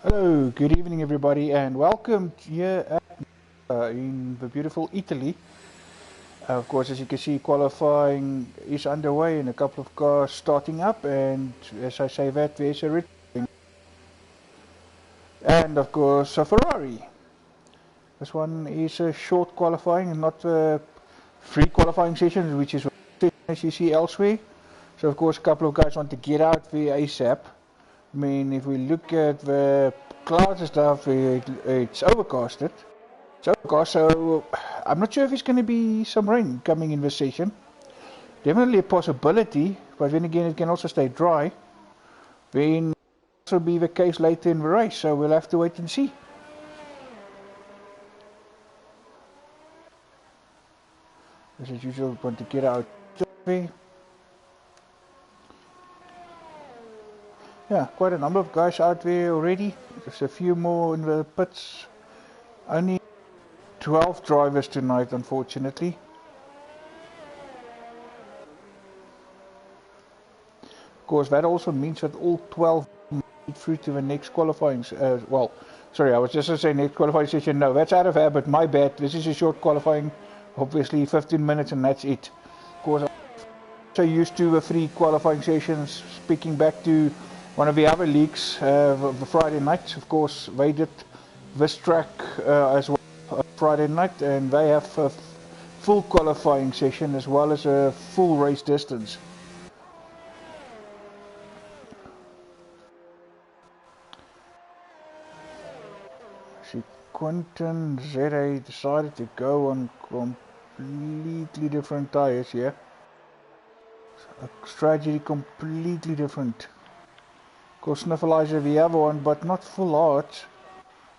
Hello, good evening everybody, and welcome here in the beautiful Italy. Of course, as you can see, qualifying is underway and a couple of cars starting up, and as I say that, there's a red and of course a Ferrari. This one is a short qualifying and not a free qualifying session, which is as you see elsewhere. So of course a couple of guys want to get out there ASAP. I mean, if we look at the clouds and stuff, it's overcasted. So I'm not sure if it's going to be some rain coming in this session. Definitely a possibility, but then again it can also stay dry. Then also be the case later in the race, so we'll have to wait and see. As usual, want to get out there. Yeah, quite a number of guys out there already. There's a few more in the pits. Only 12 drivers tonight, unfortunately. Of course, that also means that all 12 made through to the next qualifying. Sorry, I was just going to say next qualifying session. No, that's out of habit. My bad. This is a short qualifying, obviously 15 minutes, and that's it. Of course, I'm so used to the 3 qualifying sessions. Speaking back to one of the other leagues, the Friday night. Of course, they did this track as well Friday night, and they have a full qualifying session as well as a full race distance. See, Quentin ZA decided to go on completely different tires here. A strategy completely different. Of course, Sniffleizer the other one, but not full arts.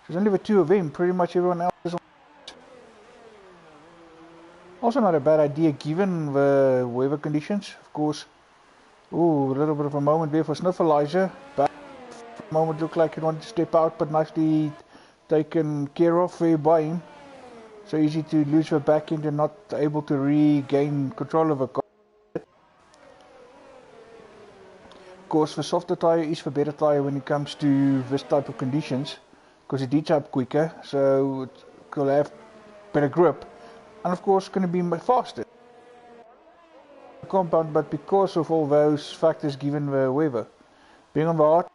There's only the 2 of them. Pretty much everyone else is on. Also not a bad idea given the weather conditions. Of course, ooh, a little bit of a moment there for Sniffleizer. But for the moment looked like he wanted to step out, but nicely taken care of there by him. So easy to lose the back end and not able to regain control of the car. Of course, the softer tire is the better tire when it comes to this type of conditions, because it heats up quicker, so it will have better grip, and of course going to be faster compound, but because of all those factors given the weather. Being on the hard,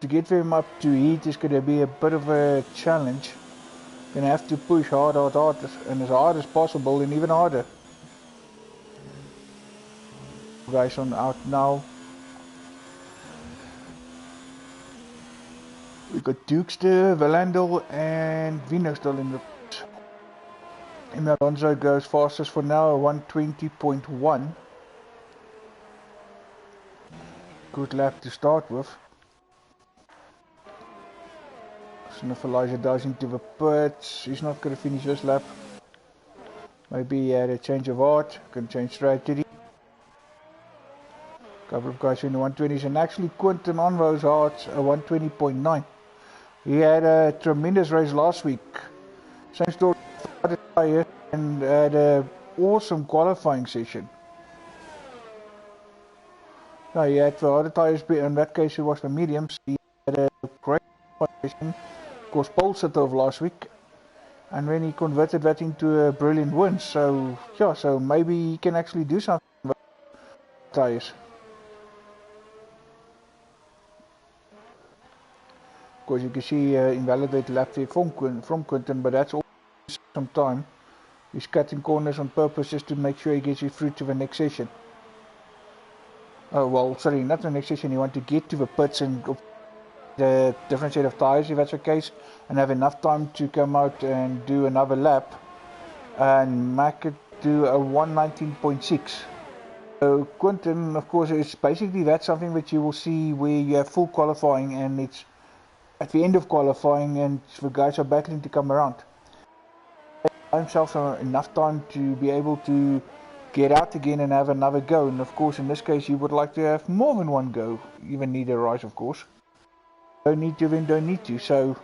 to get them up to heat is going to be a bit of a challenge. Going to have to push hard, and as hard as possible, and even harder. Guys on out now. We got Dukester, Valandel, and Vino still in the pit. And Alonso goes fastest for now, 120.1. Good lap to start with. Sniffleizer dives into the pits. He's not going to finish this lap. Maybe he had a change of heart. Can change strategy. Couple of guys in the 120s, and actually Quentin on those hearts, a 120.9. He had a tremendous race last week. Same story and had an awesome qualifying session. No, he had the harder tires, in that case it was the mediums. He had a great qualifying session. Of course, pole sitter of last week. And then he converted that into a brilliant win. So, yeah, so maybe he can actually do something with tires. Of course, you can see invalidate lap there from Quentin, but that's all some time. He's cutting corners on purpose just to make sure he gets you through to the next session. Oh, well, sorry, not the next session. You want to get to the pits and the different set of tires, if that's the case, and have enough time to come out and do another lap and make it do a 119.6. So Quentin, of course, it's basically that's something that you will see where you have full qualifying and it's at the end of qualifying and the guys are battling to come around. Himself enough time to be able to get out again and have another go, and of course in this case you would like to have more than one go. You even need a rise, of course. Don't need to, then don't need to. So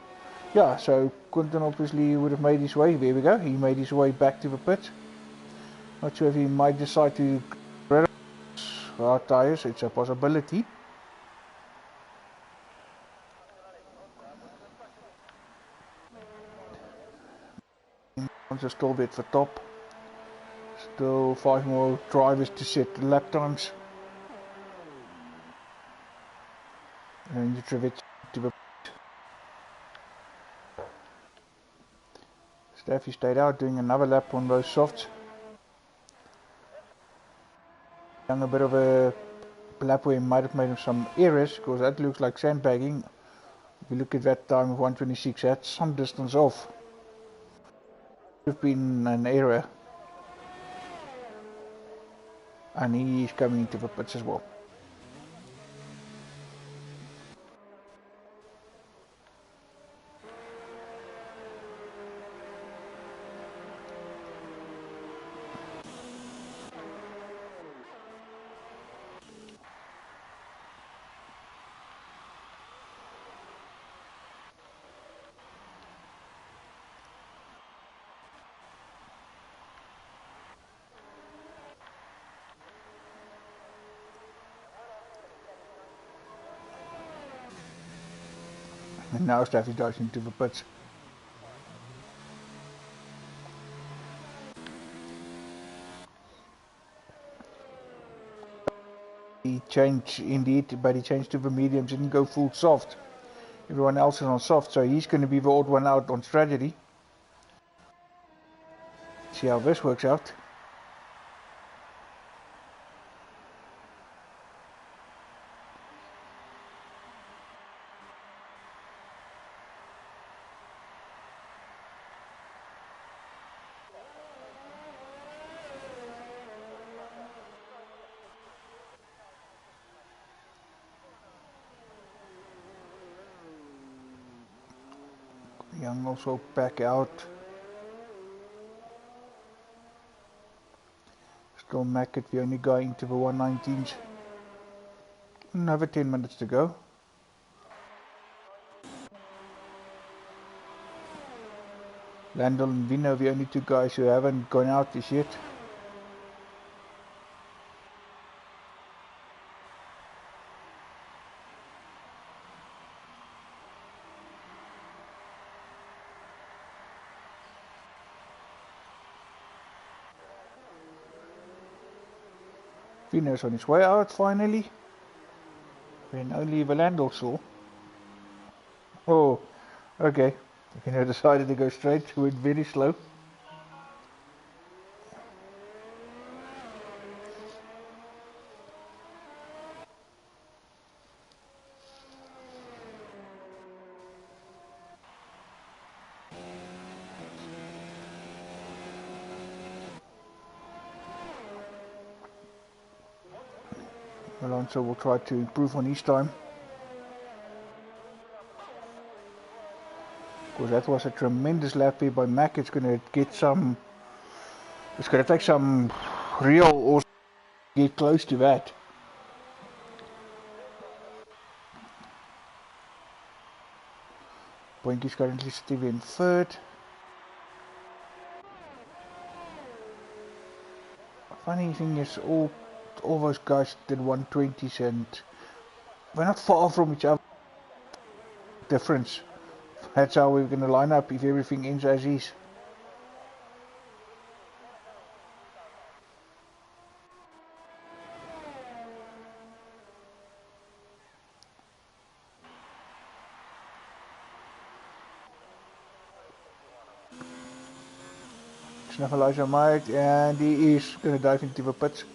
yeah, so Quentin obviously would have made his way. There we go, he made his way back to the pit. Not sure if he might decide to get rid of hard tires. It's a possibility. Also still a bit for top. Still 5 more drivers to set the lap times. And Jutrovic to the Staffy stayed out doing another lap on those softs. Done a bit of a lap where he might have made some errors, because that looks like sandbagging. If you look at that time of 126, that's some distance off. Could have been an error. And he's coming into the pits as well. And now Staffy dives into the pits. He changed indeed, but he changed to the mediums, didn't go full soft. Everyone else is on soft, so he's going to be the odd one out on strategy. See how this works out. Young also back out. Still Mackett, the only guy into the 119s. Another 10 minutes to go. Landel and Vino, the only two guys who haven't gone out this yet. Vino's on his way out finally. When only the Landel saw. Oh, okay. Vino decided to go straight, went very slow. Alonso will try to improve on his time. Because that was a tremendous lap here by Mack. It's going to get some... It's going to take some real or get close to that. Point is currently still in third. Funny thing is, all those guys did 120s and we're not far from each other. Difference. That's how we're going to line up if everything ends as is. Snuffleizer might, and he is going to dive into the pits.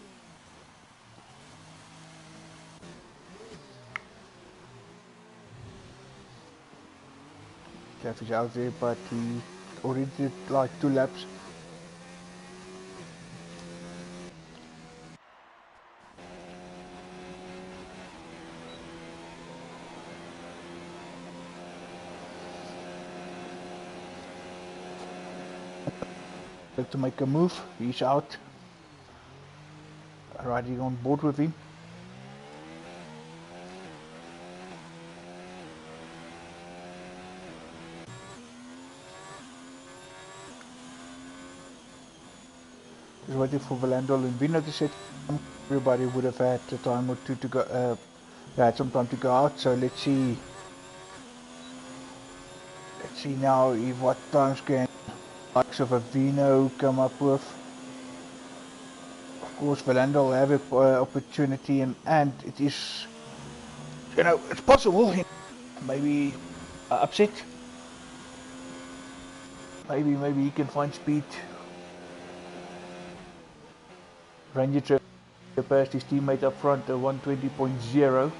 Jeff is out there, but he already did like 2 laps. To make a move, he's out. Riding on board with him. Just waiting for Valandol and Vino to set. Everybody would have had a time or two to go. Had some time to go out. So let's see. Let's see now if what times can likes of a Vino come up with. Of course, Valanda will have an opportunity, and it is, you know, it's possible. Maybe upset. Maybe he can find speed. Ranger Trip passed his teammate up front, a 120.0.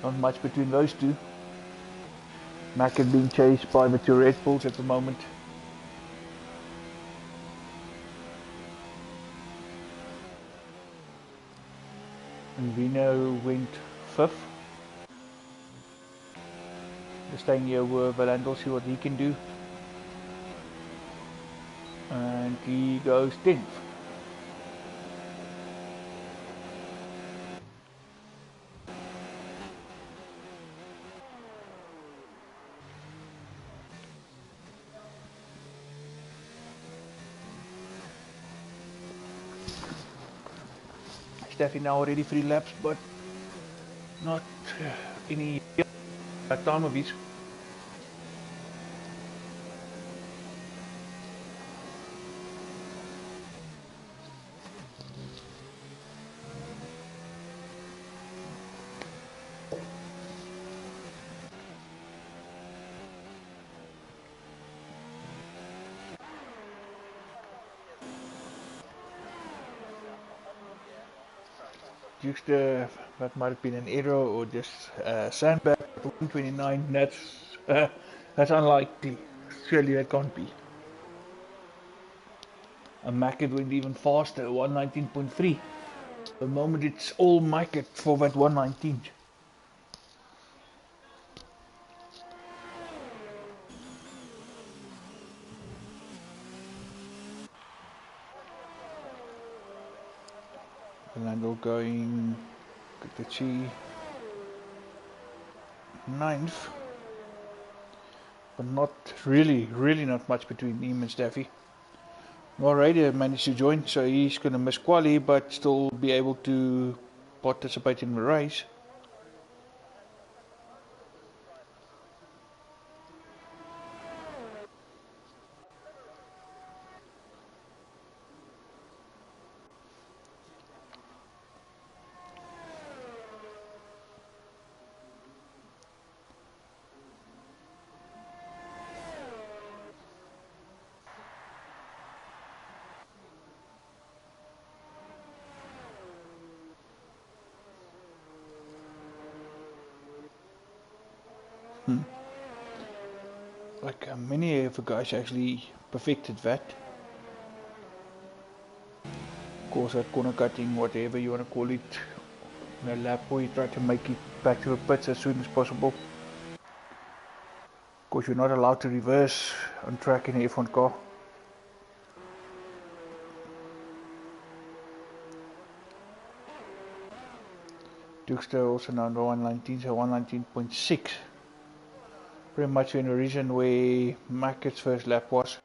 Not much between those two. Macken being chased by the two Red Bulls at the moment. And Vino went 5th. Just staying here with Valandel, see what he can do. And he goes 10th. Steffi now already 3 laps, but not any time of his. Jukester, that might have been an error or just sandbag. 129. That's unlikely. Surely that can't be. And Mackett went even faster, 119.3. The moment it's all Mackett for that 119. Orlando going, Katachi 9th, but not really not much between him and Staffy. Well, Raider managed to join, so he's going to miss quali, but still be able to participate in the race. Like many of the guys actually perfected that. Of course, that corner cutting, whatever you want to call it, in a lap where you try to make it back to the pits as soon as possible. Of course, you're not allowed to reverse on track in an F1 car. Dukester also now under 119, so 119.6. Pretty much in the region where Mackett's first lap was.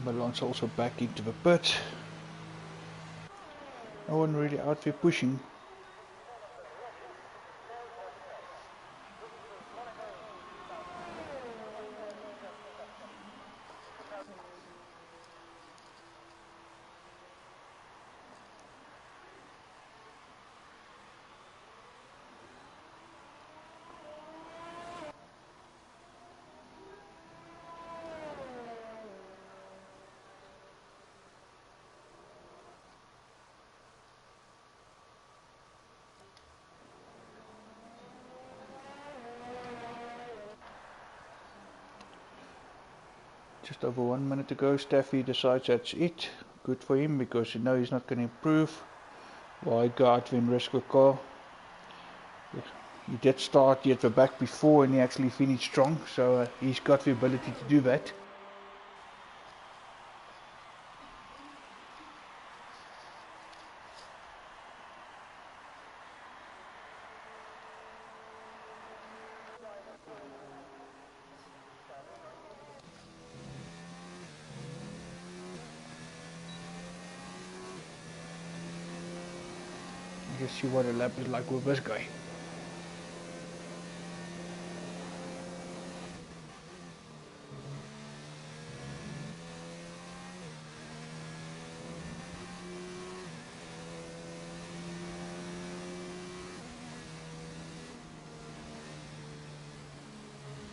Milan's also back into the pit. No one really out there pushing. Just over 1 minute to go. Staffy decides that's it. Good for him, because you know he's not going to improve. Why go out and risk a car? He did start at the back before and he actually finished strong, so he's got the ability to do that. Just see what a lap is like with this guy.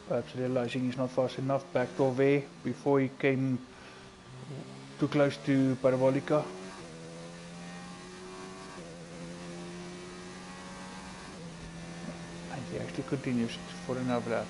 Perhaps realizing he's not fast enough, backed off there before he came too close to Parabolica. And he actually continues for another lap.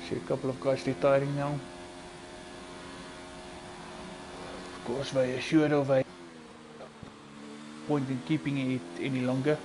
See a couple of guys retiring now. Of course, they are sure of a point in keeping it any longer.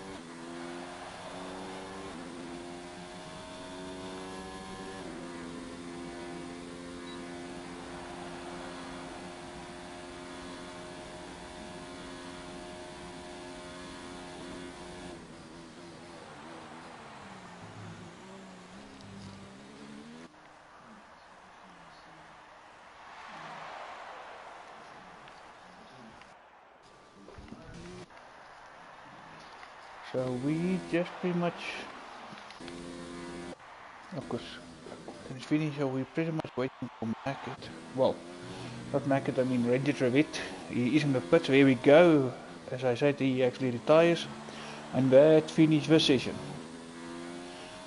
So we just pretty much, of course, it's finished, so we're pretty much waiting for Mackett. Well, not Mackett, I mean Ranger Trevitt. He is in the pits, there we go. As I said, he actually retires. And that finished the session.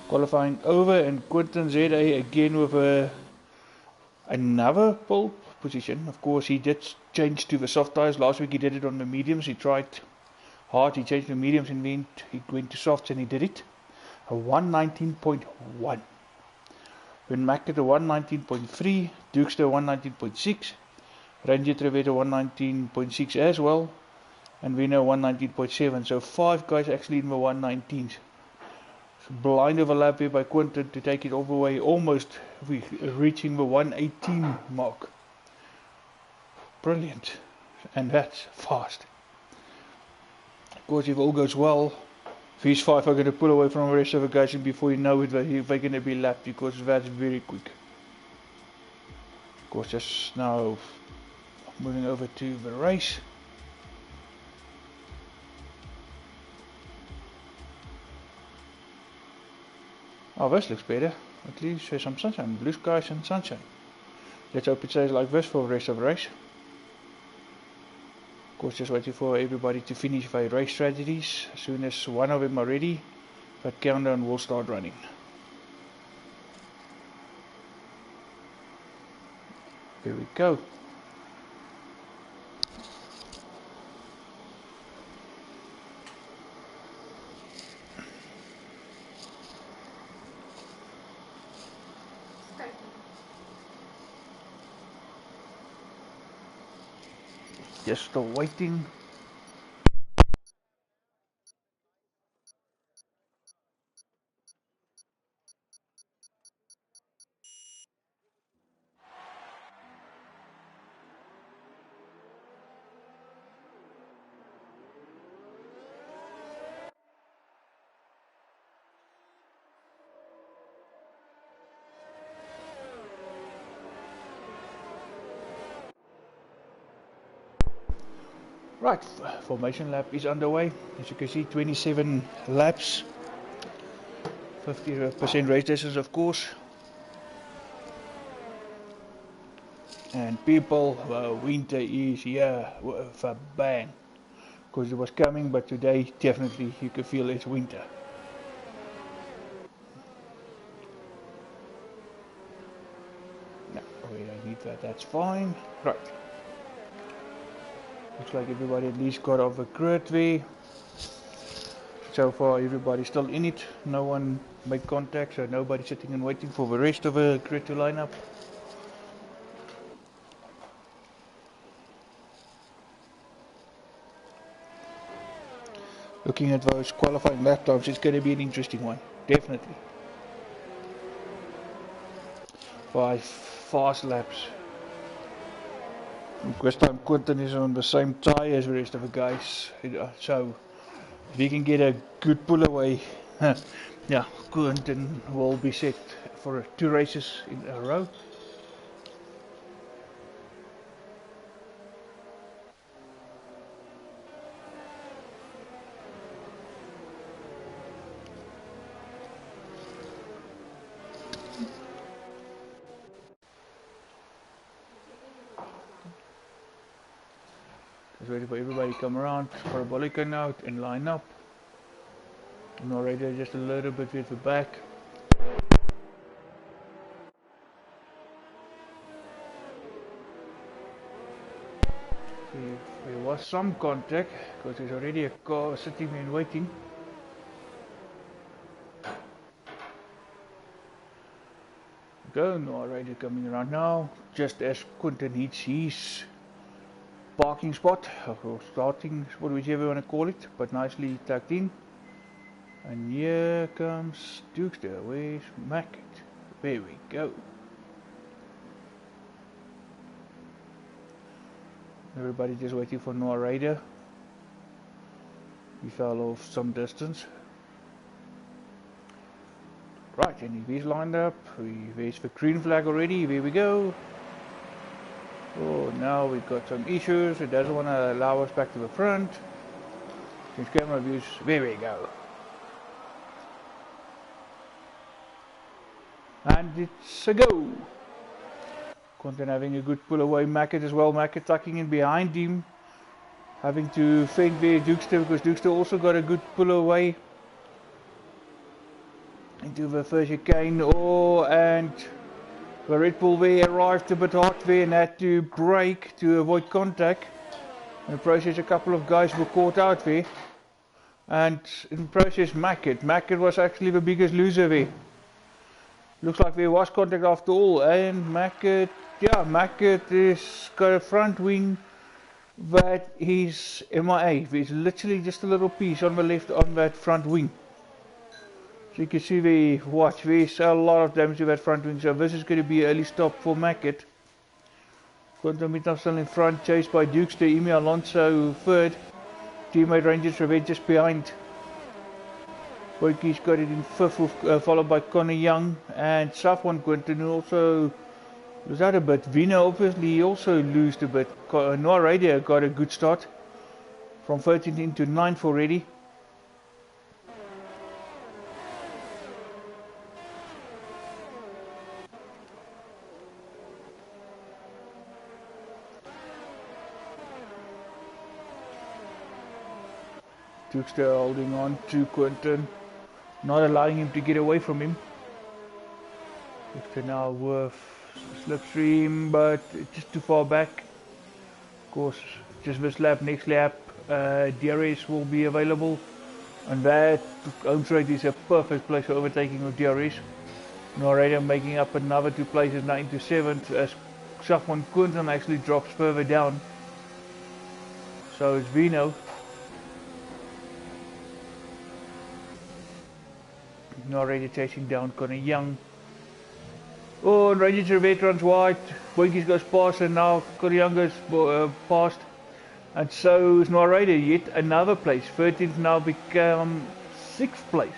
Qualifying over, and Quentin ZA again with another pole position. Of course, he did change to the soft tires. Last week he did it on the mediums. He tried hard, he changed the mediums and he went to softs and he did it. A 119.1. When Mackett a 119.3, Dukester 119.6, Ranger Trevitt 119.6 as well, and Wiener 119.7. So 5 guys actually in the 119s. So blind overlap here by Quentin to take it all the way, almost reaching the 118 mark. Brilliant, and that's fast. Of course, if all goes well, these 5 are going to pull away from the rest of the guys, and before you know it, they're going to be lapped, because that's very quick. Of course, just now moving over to the race. Oh, this looks better. At least there's some sunshine, blue skies and sunshine. Let's hope it stays like this for the rest of the race. Of course, just waiting for everybody to finish their race strategies. As soon as one of them are ready, that countdown will start running. Here we go. Just still waiting. Right, formation lap is underway. As you can see, 27 laps, 50% race distance, of course. And people, winter is here with a bang. Because it was coming, but today definitely you can feel it's winter. No, we don't need that, that's fine. Right. Looks like everybody at least got off the grid there. So far everybody's still in it. No one made contact, so nobody sitting and waiting for the rest of the grid to line up. Looking at those qualifying lap times, it's going to be an interesting one. Definitely. 5 fast laps. This time Quentin is on the same tyre as the rest of the guys. So if he can get a good pull away, yeah, Quentin will be set for 2 races in a row. Just waiting for everybody to come around, parabolic out and line up. Narrator just a little bit with the back. There was some contact because there's already a car sitting and waiting. Go, narrator coming around now, just as Quentin hits his parking spot, or starting spot, whichever you want to call it, but nicely tucked in. And here comes Dukester. Where's Mackett? There we go. Everybody just waiting for narrator. He fell off some distance. Right, and he's lined up. There's the green flag already. There we go. Oh, now we've got some issues. It doesn't want to allow us back to the front. Change camera views. There we go. And it's a go. Quentin having a good pull away. Mackett as well. Mackett tucking in behind him. Having to fake there Dukester because Dukester also got a good pull away into the first chicane. Oh, and the Red Bull there arrived a bit hot there and had to brake to avoid contact. In the process, a couple of guys were caught out there. And in the process, Mackett was actually the biggest loser there. Looks like there was contact after all. And Mackett is got a front wing that is MIA. There's literally just a little piece on the left on that front wing. So you can see there's a lot of damage to that front wing. So this is going to be an early stop for Mackett. Quentin Midnight still in front, chased by Dukester, Emi Alonso third. Teammate Rangers Revenge just behind. Boyke's got it in fifth, followed by Connor Young and Safwan Quentin, who also lose out a bit. Vino obviously also lost a bit. Noah Radio got a good start from 13th into 9th already. Dirkster holding on to Quinton, not allowing him to get away from him. Dirkster now with slipstream, but just too far back. Of course, just this lap, next lap, DRS will be available. And that home straight is a perfect place for overtaking with DRS. Narrator making up another 2 places now into 7th as Safwan Quinton actually drops further down. So it's Vino. Narrator chasing down Connor Young. Oh, and Ranger Veterans wide. Boinkies goes past and now Connor Young goes past. And so is Narrator yet another place. 13th now become 6th place.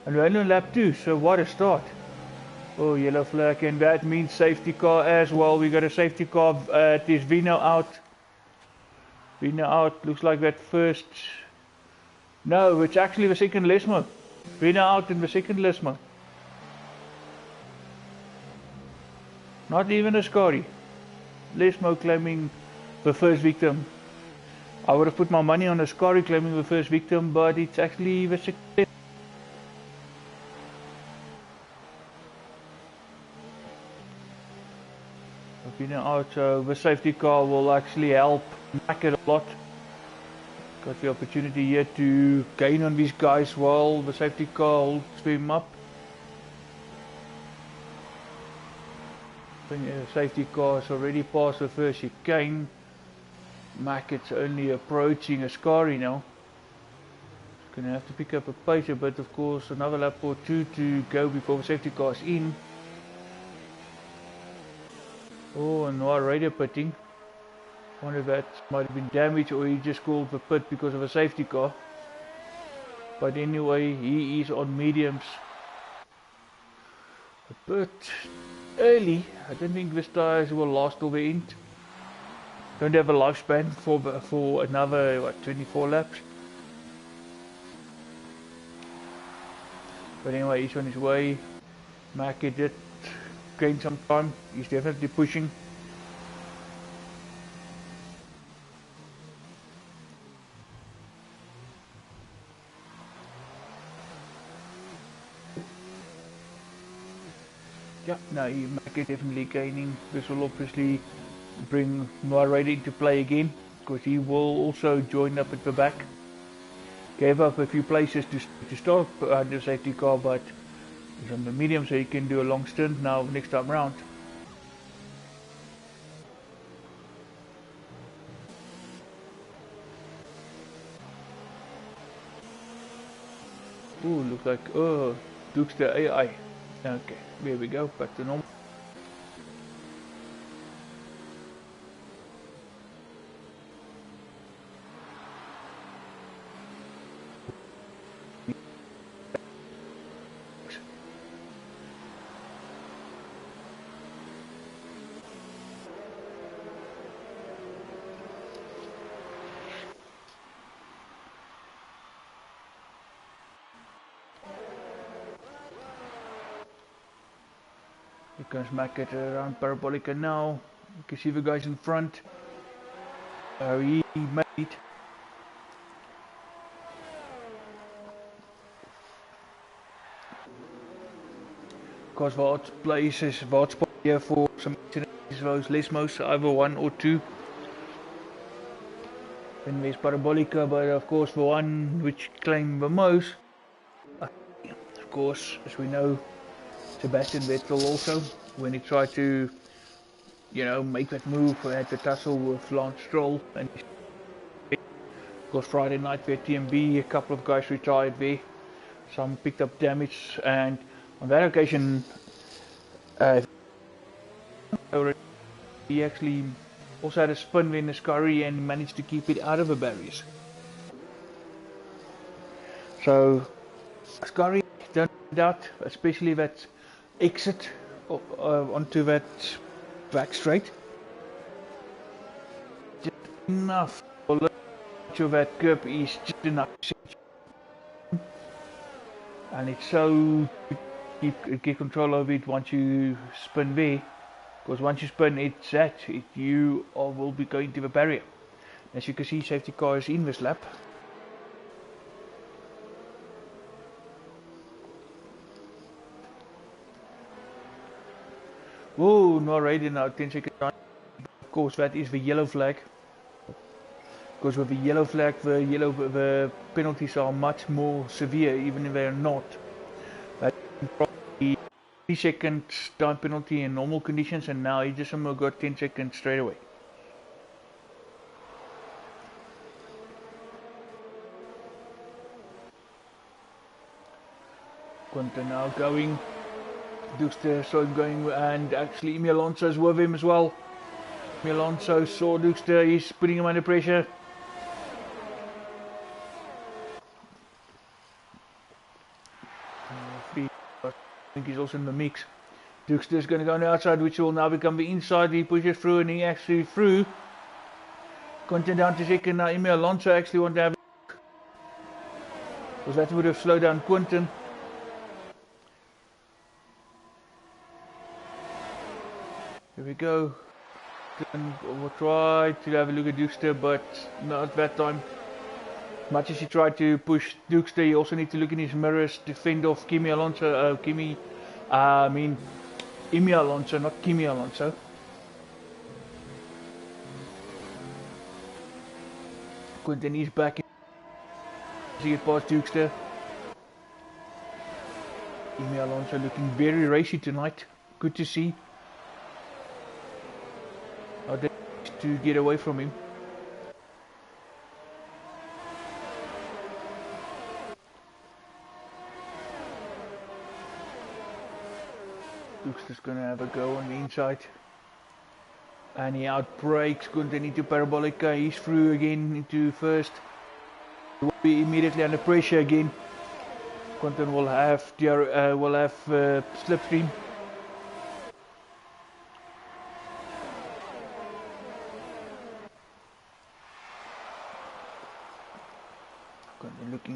And we're only on lap 2, so what a start. Oh, yellow flag, and that means safety car as well. We got a safety car. There's Vino out. Vino out, looks like that first. No, it's actually the second Lesmo. Vino out in the second Lesmo. Not even a Scotty. Lesmo claiming the first victim. I would have put my money on a Scotty claiming the first victim, but it's actually the second. Vino out, so the safety car will actually help back it a lot. Got the opportunity here to gain on these guys while the safety car holds him up. When the safety car is already past the first chicane, Mackett's only approaching Ascari now. He's going to have to pick up a pace, but of course another lap or 2 to go before the safety car is in. Oh, and Noir radio pitting. Wonder if that might have been damaged or he just called the pit because of a safety car. But anyway, he is on mediums. A bit early. I don't think this tires will last till the end. Don't have a lifespan for another, what, 24 laps. But anyway, he's on his way. Mackie did gain some time. He's definitely pushing. Yeah, no, Mackie definitely gaining. This will obviously bring Noirade into play again, because he will also join up at the back. Gave up a few places to start under safety car, but he's on the medium, so he can do a long stint now next time round. Ooh, looks like, oh, Duke's the AI. Okay, there we go, back to normal. Here comes Mackett around Parabolica now. You can see the guys in front. He made. Because what places, what spot here for some those Lesmos, either 1 or 2. Then there's Parabolica, but of course the one which claimed the most, of course, as we know, Sebastian Vettel also, when he tried to, you know, make that move, had the tussle with Lance Stroll, and of course Friday night there at TMB, a couple of guys retired there, some picked up damage, and on that occasion, he actually also had a spin in the Scurry and managed to keep it out of the barriers. So, Scurry, don't doubt, especially that exit onto that back straight. Just enough for that curb is just enough. And it's so keep control of it once you spin there, because once you spin it's that you will be going to the barrier. As you can see, safety car is in this lap. Oh, no already now, 10 seconds. Of course, that is the yellow flag. Because with the yellow flag, the penalties are much more severe, even if they are not. That probably 3 seconds time penalty in normal conditions, and now he just got 10 seconds straight away. Quinton now going. Duxter so going, and actually Emi Alonso's with him as well. Emi Alonso saw Duxter, he's putting him under pressure. I think he's also in the mix. Duxter's going to go on the outside, which will now become the inside. He pushes through, and he actually through. Quinton down to second. Now Emi Alonso actually want to have, because that would have slowed down Quinton. Here we go. We'll try to have a look at Duxter, but not that time. Much as he tried to push Duxter, you also need to look in his mirrors to fend off Emi Alonso, not Emi Alonso. Quinton is back. See it past Duxter. Emi Alonso looking very racy tonight. Good to see. To get away from him. Duxter's gonna have a go on the inside. And he outbreaks. Quinton into Parabolica. He's through again into first. He will be immediately under pressure again. Quinton will have slipstream.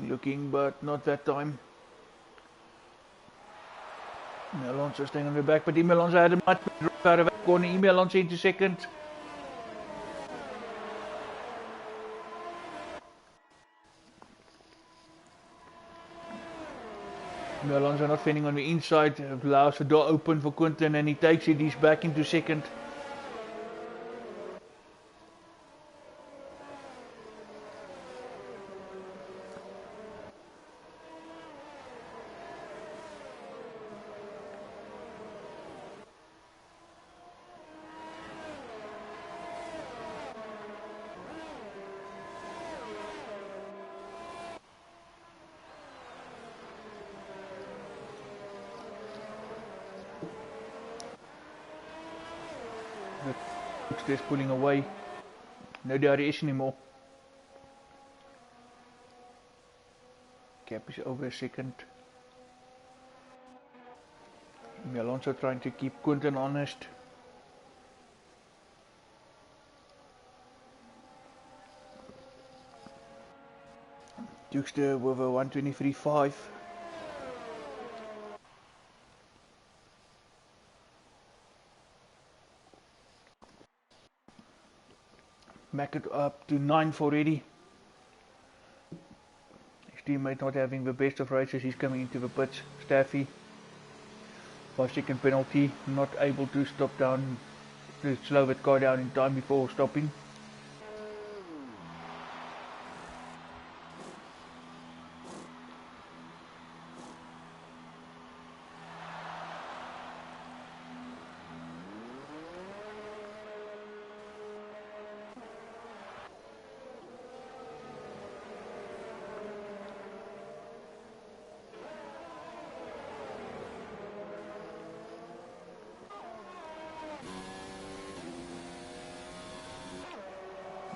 Looking, but not that time. Emi Alonso staying on the back, but Emi Alonso had a much better drop out of that corner. Emi Alonso into second. Emi Alonso not fending on the inside, allows the door open for Quinton, and he takes it. He's back into second. Duxter's pulling away. No DRS anymore. Gap is over a second. Emi Alonso trying to keep Quinton honest. Duxter with a 1:23.5. Back it up to 9th already. His teammate not having the best of races. He's coming into the pits. Staffy, 5-second penalty. Not able to stop down, to slow that car down in time before stopping.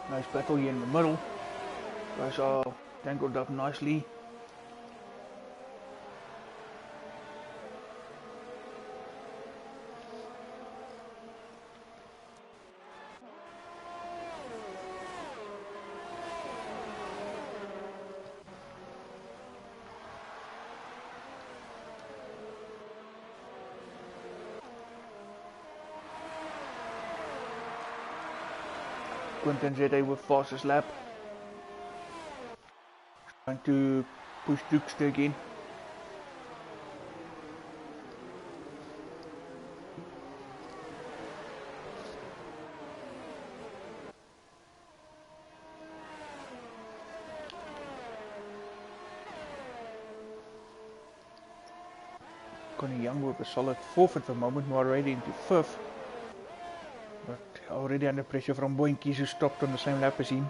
Nice battle here in the middle. Guys are tangled up nicely. Quinton ZA with fastest lap. Trying to push Duxter again. Connie Young with a solid 4th at the moment, more already into 5th. But already under pressure from Boinkies, who stopped on the same lap as him.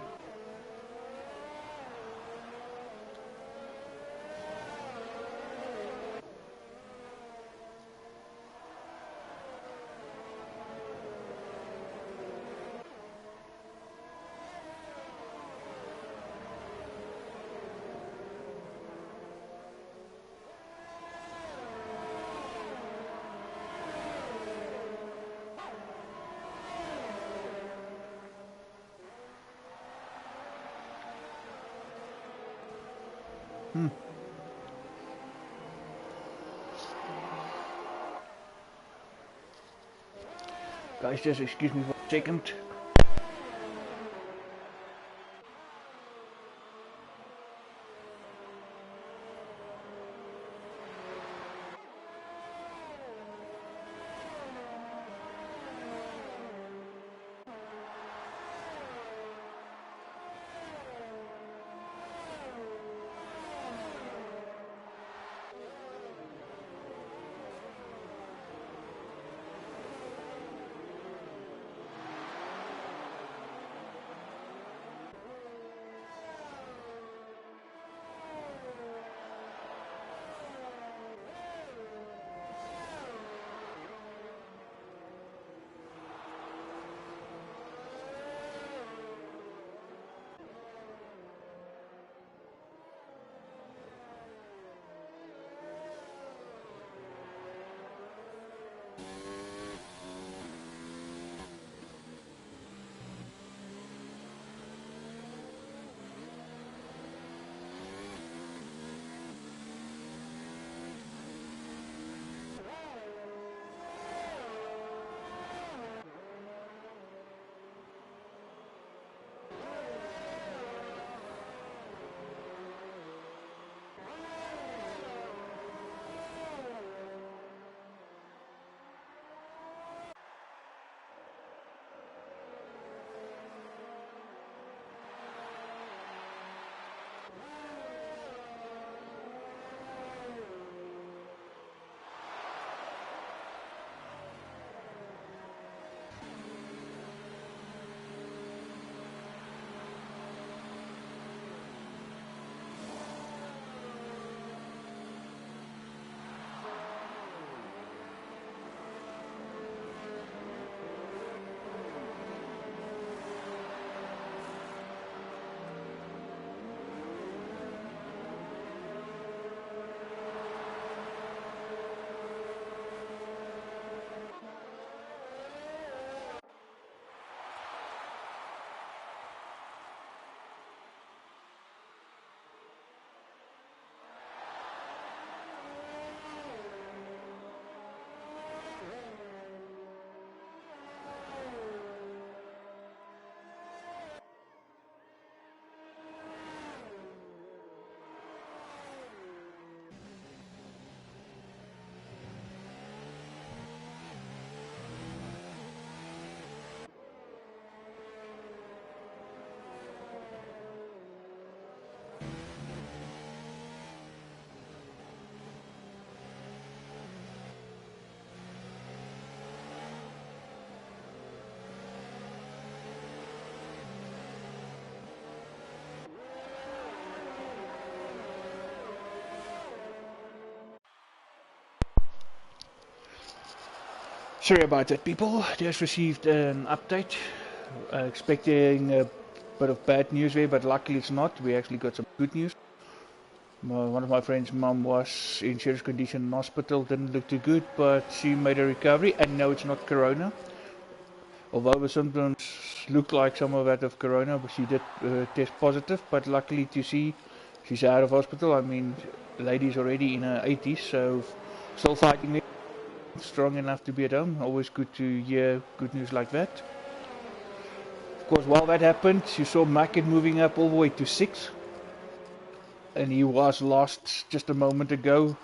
Guys, just excuse me for a second. Sorry about that, people. Just received an update. Expecting a bit of bad news there, but luckily it's not. We actually got some good news. One of my friend's mum was in serious condition in hospital. Didn't look too good, but she made a recovery. And no, it's not corona. Although the symptoms look like some of that of corona, but she did test positive. But luckily to see, she's out of hospital. I mean, the lady's already in her 80s, so still fighting it. Strong enough to be at home. Always good to hear good news like that. Of course, while that happened, you saw Mackett moving up all the way to 6th, and he was lost just a moment ago.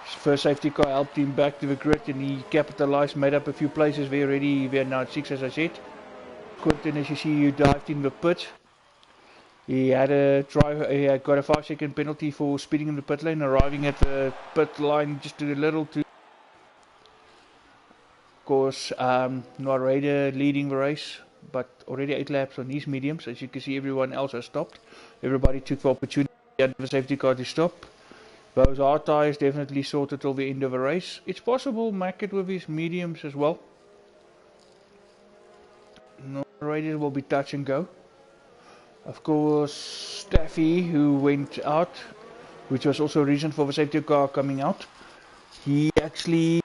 His first safety car helped him back to the grid, and he capitalized, made up a few places. We're already now at 6, as I said. Quentin, as you see, you dived in the pit. He had he had got a 5-second penalty for speeding in the pit lane, arriving at the pit line just a little too Of course, Noiraider leading the race, but already 8 laps on his mediums. As you can see, everyone else has stopped. Everybody took the opportunity at the safety car to stop. Those hard tyres definitely sorted till the end of the race. It's possible Mackett with his mediums as well. Noiraider will be touch and go. Of course, Staffy, who went out, which was also a reason for the safety car coming out. He actually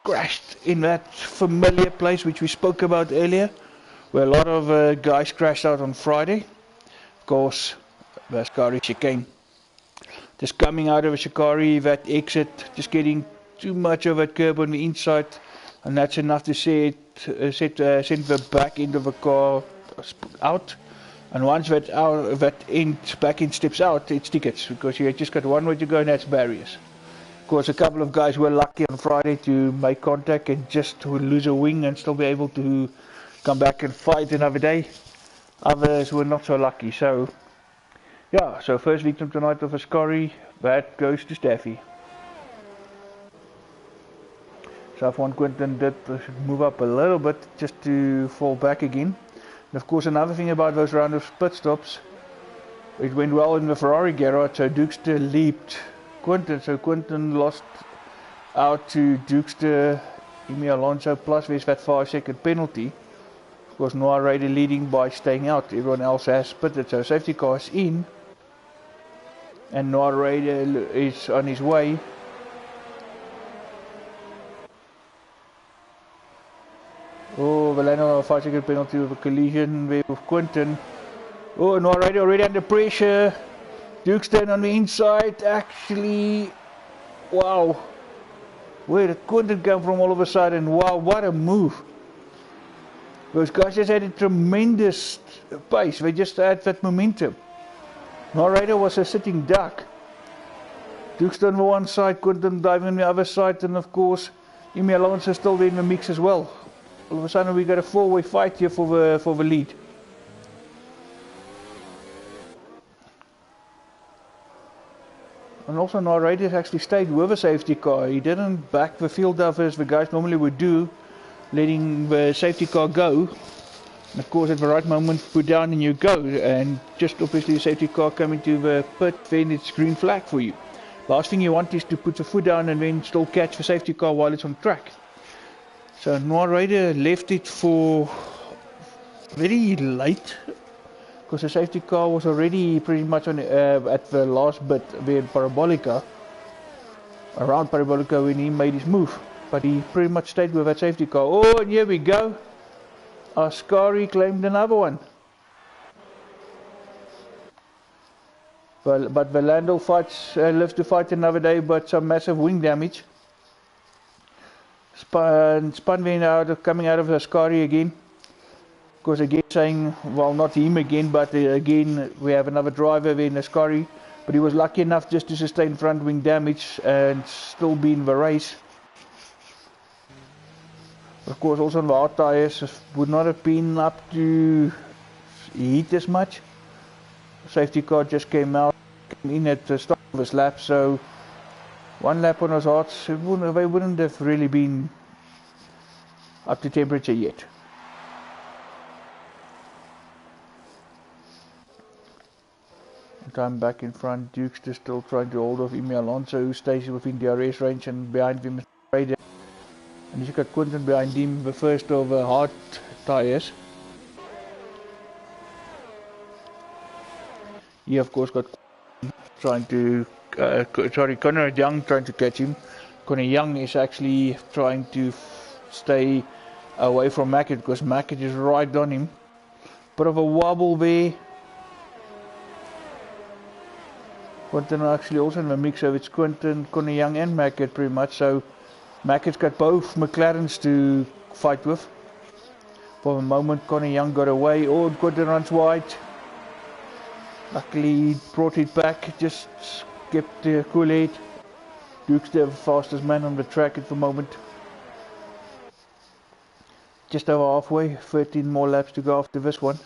crashed in that familiar place which we spoke about earlier, where a lot of guys crashed out on Friday. Of course, the Shikari chicane. Just coming out of a Shikari, that exit, just getting too much of a curb on the inside, and that's enough to send the back end of the car out. And once that back end steps out, it's tickets, because you just got one way to go, and that's barriers. Of course, a couple of guys were lucky on Friday to make contact and just to lose a wing and still be able to come back and fight another day. Others were not so lucky. So, yeah, so first victim tonight of a Shikari, that goes to Staffy. South 1 Quinton did move up a little bit just to fall back again. And of course, another thing about those round of pit stops, it went well in the Ferrari garage, so Dukester leaped Quinton, so Quinton lost out to Dukester, Emi Alonso, plus there's that 5-second penalty. Of course, Noiraider leading by staying out. Everyone else has pitted, so safety car is in, and Noiraider is on his way. Oh, Valeno, 5-second penalty with a collision with Quinton. Oh, Noiraider already under pressure. Dukester on the inside, actually, wow, where did Quinton come from all of a sudden? Wow, what a move. Those guys just had a tremendous pace, they just had that momentum. Noiraider was a sitting duck. Dukester on the one side, Quinton diving on the other side, and of course, Emi Alonso still there in the mix as well. All of a sudden we got a 4-way fight here for the lead. And also Noiraider actually stayed with a safety car. He didn't back the field up as the guys normally would do, letting the safety car go. And of course at the right moment put down and you go. And just obviously the safety car coming to the pit, then it's green flag for you. Last thing you want is to put the foot down and then still catch the safety car while it's on track. So Noiraider left it for very late, because the safety car was already pretty much on at the last bit there in Parabolica, around Parabolica, when he made his move. But he pretty much stayed with that safety car. Oh, and here we go. Ascari claimed another one. But Valando lives to fight another day, but some massive wing damage. Spun coming out of Ascari again. Of course, again saying, well, not him again, but again we have another driver there in Ascari, but he was lucky enough just to sustain front wing damage and still be in the race. Of course, also on the hard tyres would not have been up to heat as much. Safety car just came in at the start of his lap, so one lap on those hards, they wouldn't have really been up to temperature yet. Time back in front, Duke's still trying to hold off Emi Alonso, who stays within DRS range, and behind him is Raider. And he's got Quinton behind him, the first of hard tyres. He of course got trying to, Connor Young trying to catch him. Connor Young is actually trying to stay away from Mackett, because Mackett is right on him. Bit of a wobble there. Quinton actually also in the mix, so it's Quinton, Connor Young and Mackett pretty much, so Mackett's got both McLarens to fight with. For the moment Connor Young got away. Oh, Quinton runs wide. Luckily he brought it back, just kept the cool head. Duke's the fastest man on the track at the moment. Just over halfway, 13 more laps to go after this one.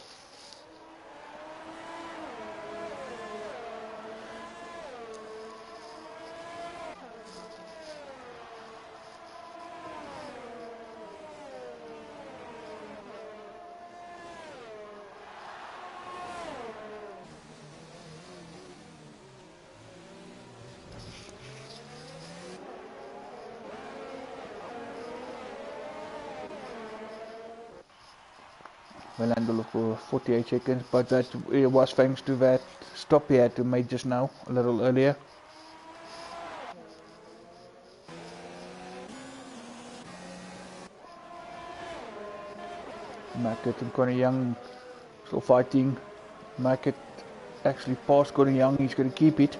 Well handled for 48 seconds, but that it was thanks to that stop he had to make just now, a little earlier. Market and Conor Young still fighting. Market actually passed Conor Young, he's going to keep it.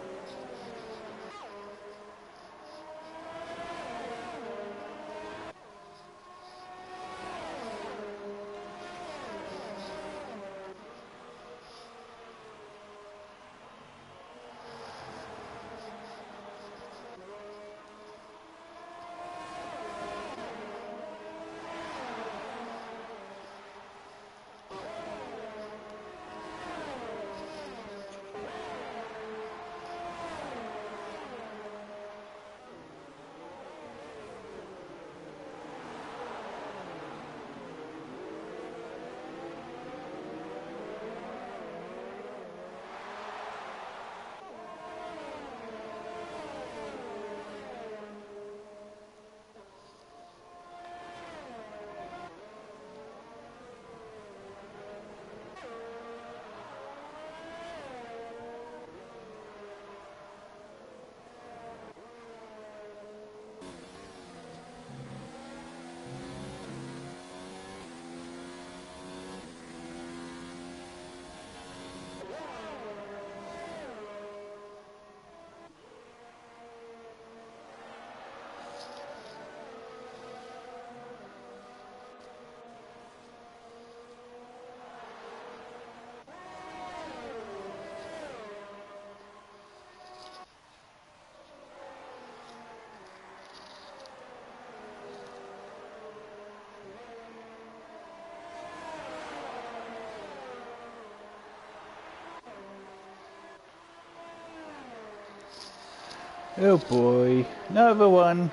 Oh boy, another one.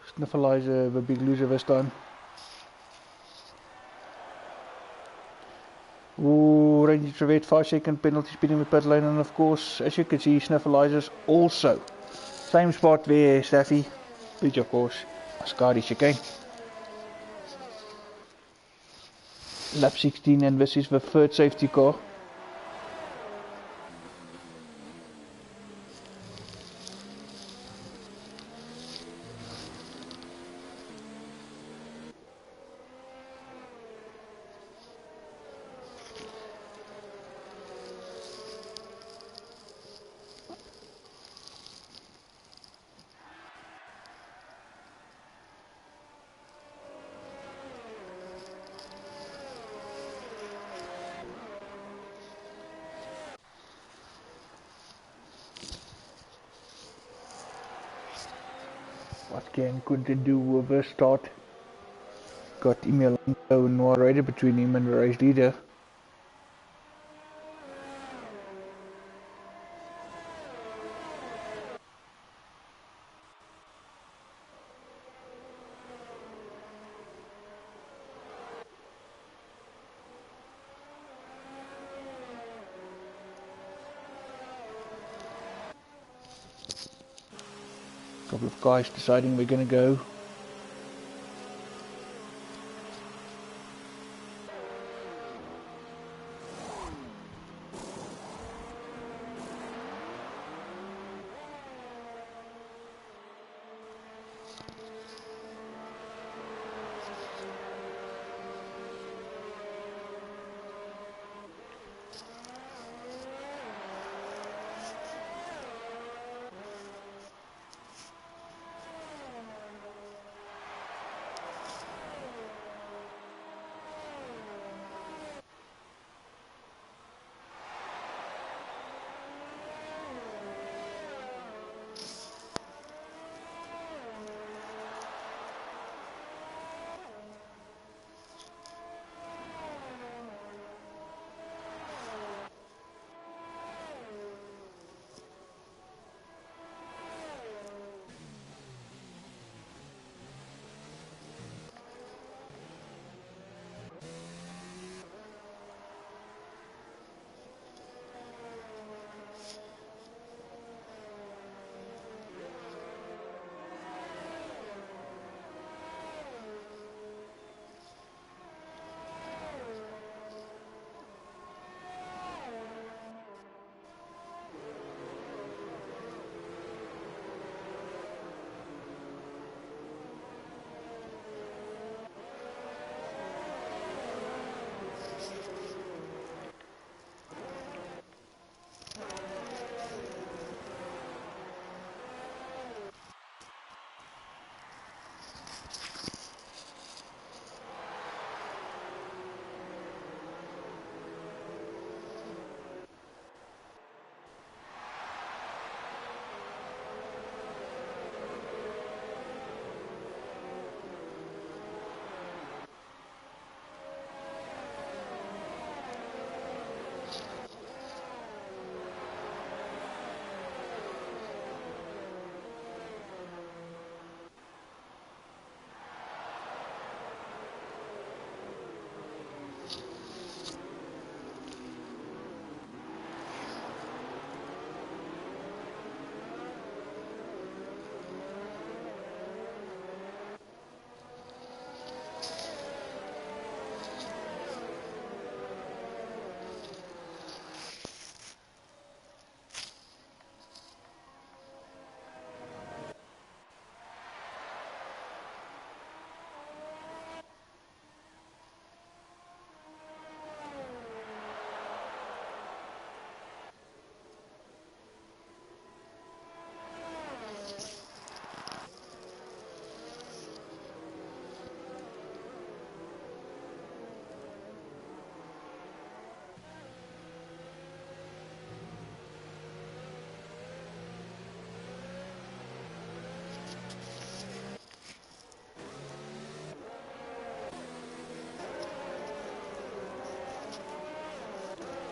Sniffleizer, the big loser this time. Ooh, Range Trevette, 5-second penalty speeding with pit lane, and of course, as you can see, Sniffleizer's also. Same spot there, Staffy. Which of course, Ascari chicane. Lap 16, and this is the third safety car. What can Quinton do with a start? Got email Noir Rider between him and the race leader. Couple of guys deciding we're gonna go.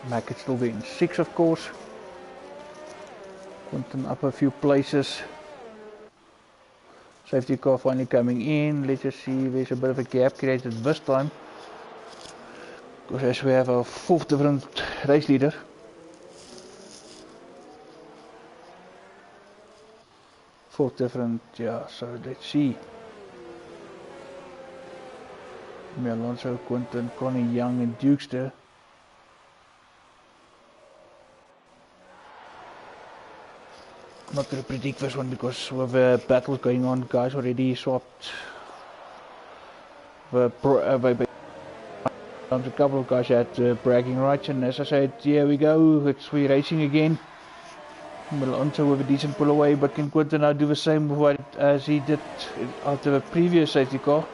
Mac could still be in 6, of course. Quinton up a few places. Safety car finally coming in. Let's just see, there's a bit of a gap created this time. Because as we have a 4th different race leader. Fourth different, yeah, so let's see. Alonso, Quinton, Connie, Young and Dukester. Not going to predict this one because with battles going on, guys already swapped a couple of guys had bragging rights, and as I said, here we go, we're racing again. Alonso with a decent pull away, but can Quinton now do the same with what as he did after the previous safety car?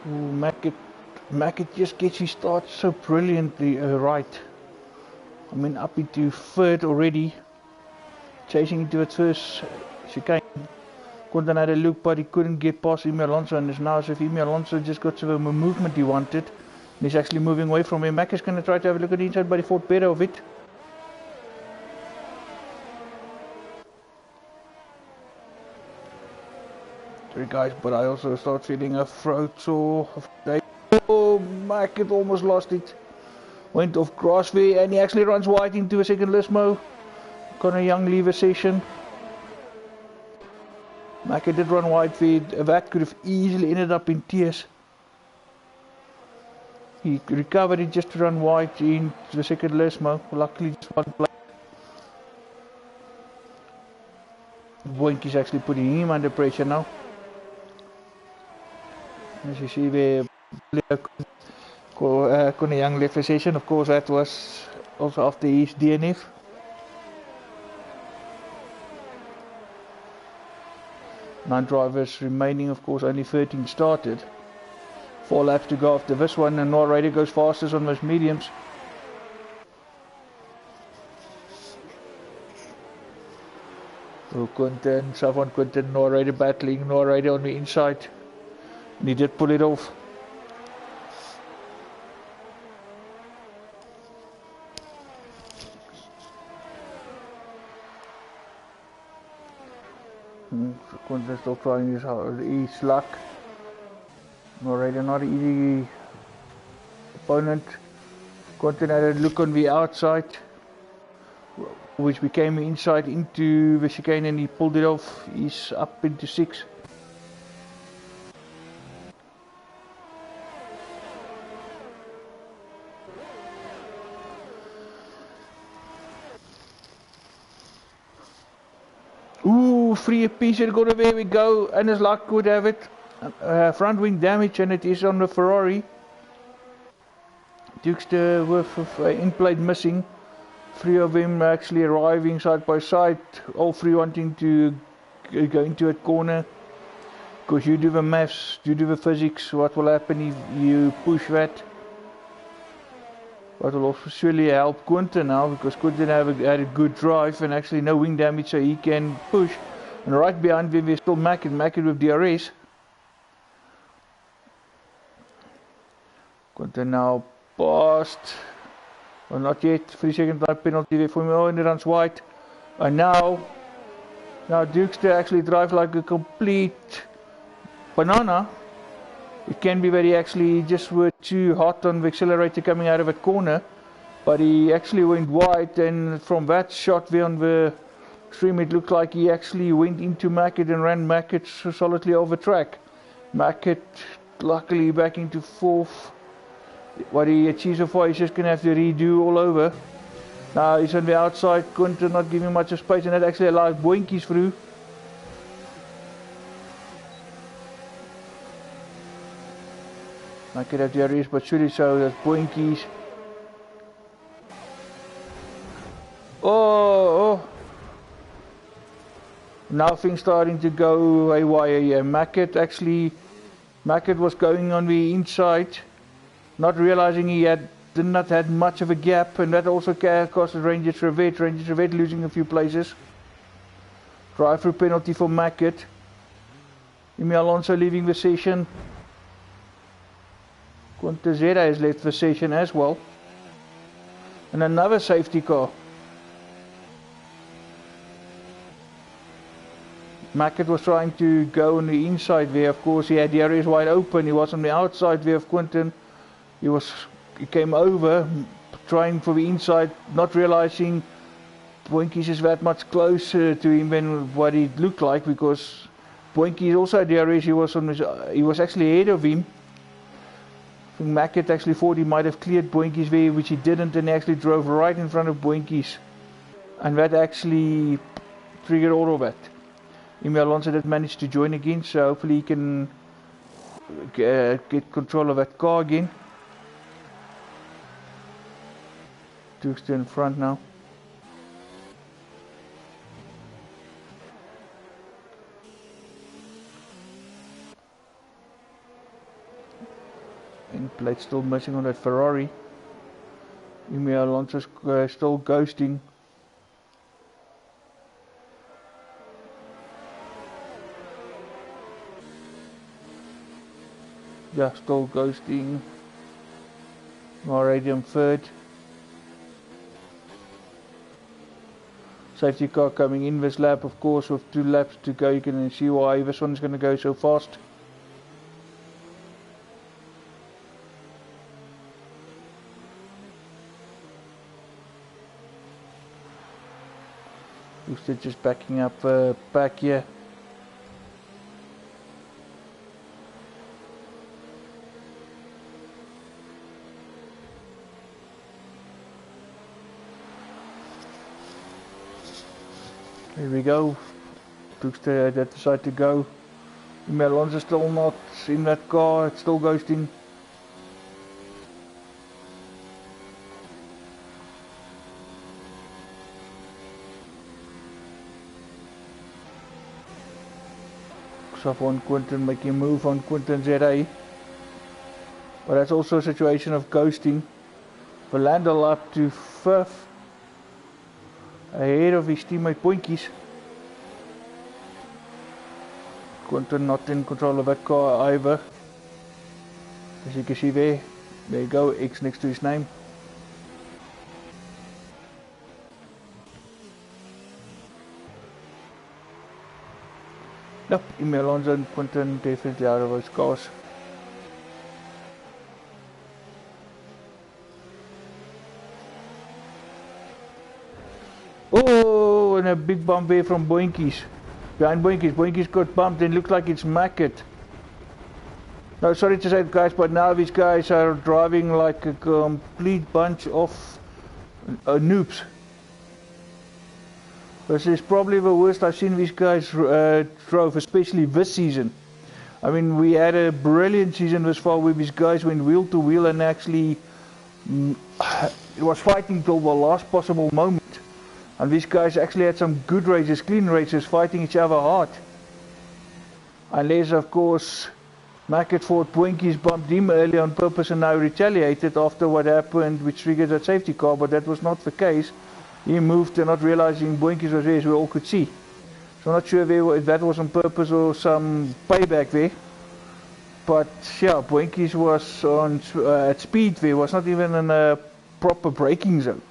Ooh, Mackett just gets his start so brilliantly right. I mean, up into third already, chasing into its first chicane. Quinton had a look, but he couldn't get past Emi Alonso, and it's now as if Emi Alonso just got some of the movement he wanted. And he's actually moving away from him. Mackett's going to try to have a look at the inside, but he thought better of it. Sorry guys, but I also start feeling a throat sore. Oh, Mackett almost lost it. Went off grass there, and he actually runs wide into a second Lismo. Connor Young leave a session. Mackett did run wide there. That could have easily ended up in tears. He recovered it just to run wide into the second Lismo. Luckily just one play. Boink is actually putting him under pressure now. As you see there, Connor Young left the session. Of course that was also after his DNF. 9 drivers remaining, of course only 13 started. 4 laps to go after this one, and Noah Raider goes fastest on those mediums. Oh, Quinton, Savon Quinton, Noah Raider battling, Noah Raider on the inside. And he did pull it off. Quinton still trying his luck. Noah Raider not an easy opponent. Quinton had a look on the outside, which became inside into the chicane, and he pulled it off. He's up into 6. Ooh, free piece and go away we go, and his luck could have it. Front wing damage, and it is on the Ferrari. Duke's the worth of in-plate missing. 3 of them actually arriving side by side, all 3 wanting to go into a corner. Because you do the maths, you do the physics, what will happen if you push that. What will also surely help Quinton now, because Quinton had a good drive and actually no wing damage, so he can push. And right behind him is still Mackett with DRS. Quinton now past. Well, not yet. 3-second time penalty there for him. Oh, and he runs wide. And now Duke's to actually drive like a complete banana. It can be that he actually just were too hot on the accelerator coming out of that corner, but he actually went wide, and from that shot there on the stream it looked like he actually went into Mackett and ran Mackett solidly over track. Mackett luckily back into 4th. What he achieves so far, he's just going to have to redo all over. Now he's on the outside, Quinton not giving much of space, and that actually allowed Boinkies through. I could have DRS, but surely so, that's Boinkies. Oh! Now things starting to go haywire here. Mackett was going on the inside, not realizing he did not have much of a gap, and that also cost Ranger Trevette losing a few places. Drive-through penalty for Mackett. Emi Alonso leaving the session. Quintezera has left the session as well. And another safety car. Mackett was trying to go on the inside there. Of course, he had the areas wide open. He was on the outside there of Quinton. He came over, trying for the inside, not realizing Boinkies is that much closer to him than what it looked like, because Boinkies also had the areas. He was actually ahead of him. I think Mackett actually thought he might have cleared Boinkies there, which he didn't, and he actually drove right in front of Boinkies. And that actually triggered all of that. Emi Alonso did manage to join again, so hopefully he can get control of that car again. Duke's still in front now. Plate still missing on that Ferrari. Alonso's still ghosting. Yeah, still ghosting. Already on third. Safety car coming in this lap, of course, with 2 laps to go. You can see why this one's going to go so fast. Booster just backing up back here. Here we go. Bookster that decided to go. Alonso still not in that car, it's still ghosting. Off on Quinton, making a move on Quinton ZA. But that's also a situation of ghosting. Valandel up to 5th. Ahead of his teammate Poinkies. Quinton not in control of that car either. As you can see there you go, X next to his name. Nope, Alonso and Quinton definitely out of those cars. Oh, and a big bump there from Boinkies. Behind Boinkies. Boinkies got bumped and looks like it's Mackett. No, sorry to say it, guys, but now these guys are driving like a complete bunch of noobs. This is probably the worst I've seen these guys drove, especially this season. I mean, we had a brilliant season this far where these guys went wheel to wheel and actually it was fighting till the last possible moment. And these guys actually had some good races, clean races, fighting each other hard. Unless, of course, Mackett thought Boinkies bumped him early on purpose and now retaliated after what happened, which triggered that safety car, but that was not the case. He moved and not realizing Boinkies was there, as we all could see. So I'm not sure if that was on purpose or some payback there. But yeah, Boinkies was on at speed there, was not even in a proper braking zone.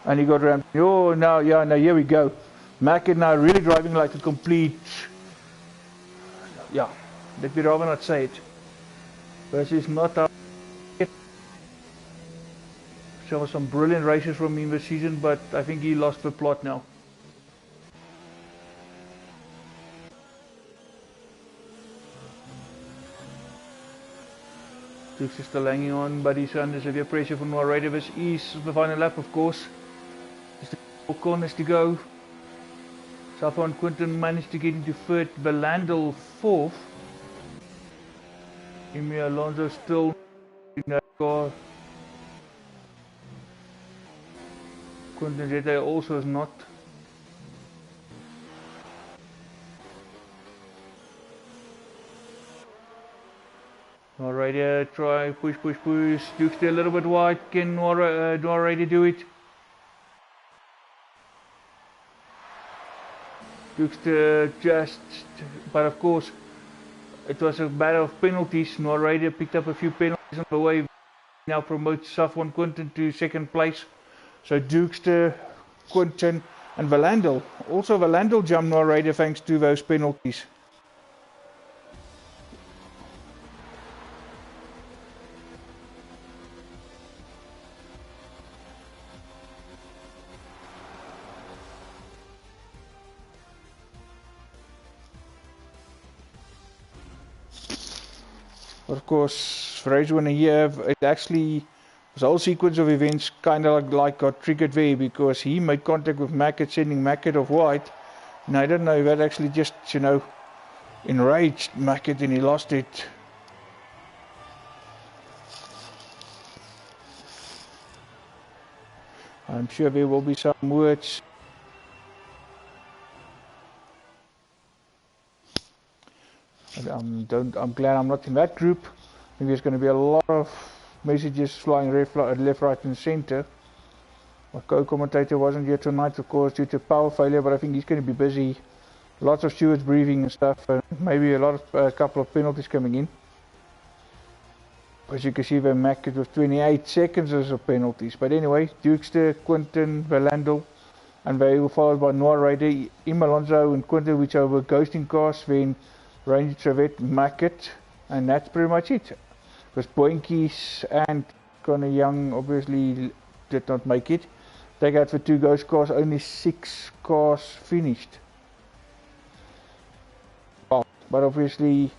And he got around. Oh, now here we go. Mackett now really driving like a complete. Yeah, let me rather not say it. This is not how. There were some brilliant races from him this season, but I think he lost the plot now. Dirk is still hanging on, but he's under severe pressure from Noah. This is the final lap, of course. Just 4 corners to go. Southbound Quinton managed to get into 3rd, Valandel 4th. Alonso still in that car. Quinton Zeta also is not. Alright, try push. Duke's still a little bit wide. Can Noah do it? Duke's just, but of course, it was a battle of penalties. Noah picked up a few penalties on the way. Now promotes Southbound Quinton to 2nd place. So Dukester, Quinton and Valandel. Also Valandel jumped Noah thanks to those penalties. Of course, for race winner here, it actually the whole sequence of events kind of like got triggered there because he made contact with Mackett, sending Mackett off wide. And I don't know if that actually just, enraged Mackett and he lost it. I'm sure there will be some words. I'm glad I'm not in that group. I think there's going to be a lot of messages flying left, right and center. My co-commentator wasn't here tonight, of course, due to power failure, but I think he's going to be busy. Lots of stewards briefing and stuff, and maybe a couple of penalties coming in. As you can see, they marked it with 28 seconds as of penalties. But anyway, Dukester, Quinton, Valandel, and they were followed by Noah Raider, Im Alonso and Quinton, which were ghosting cars, then Ranger Trevette, Mackett, and that's pretty much it. Because Boinkies and Connor Young obviously did not make it. They got for 2 ghost cars, only 6 cars finished. Well, but obviously,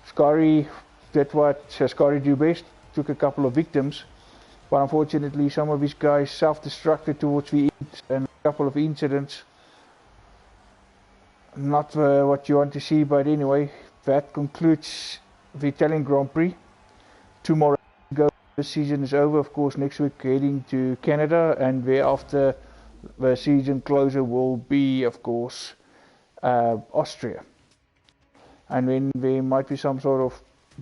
Scary did what Scary do best, took a couple of victims. But unfortunately, some of these guys self-destructed towards the end, and a couple of incidents. Not what you want to see, but anyway, that concludes the Italian Grand Prix. 2 more to go. The season is over. Of course, next week heading to Canada, and thereafter the season closer will be, of course, Austria. And then there might be some sort of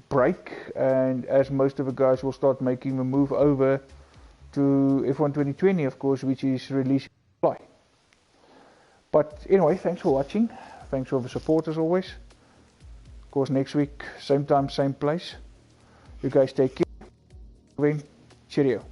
break, and as most of the guys will start making the move over to F1 2020, of course, which is releasing in July. But anyway, thanks for watching. Thanks for the support as always. Of course, next week, same time, same place. You guys take care. Cheerio.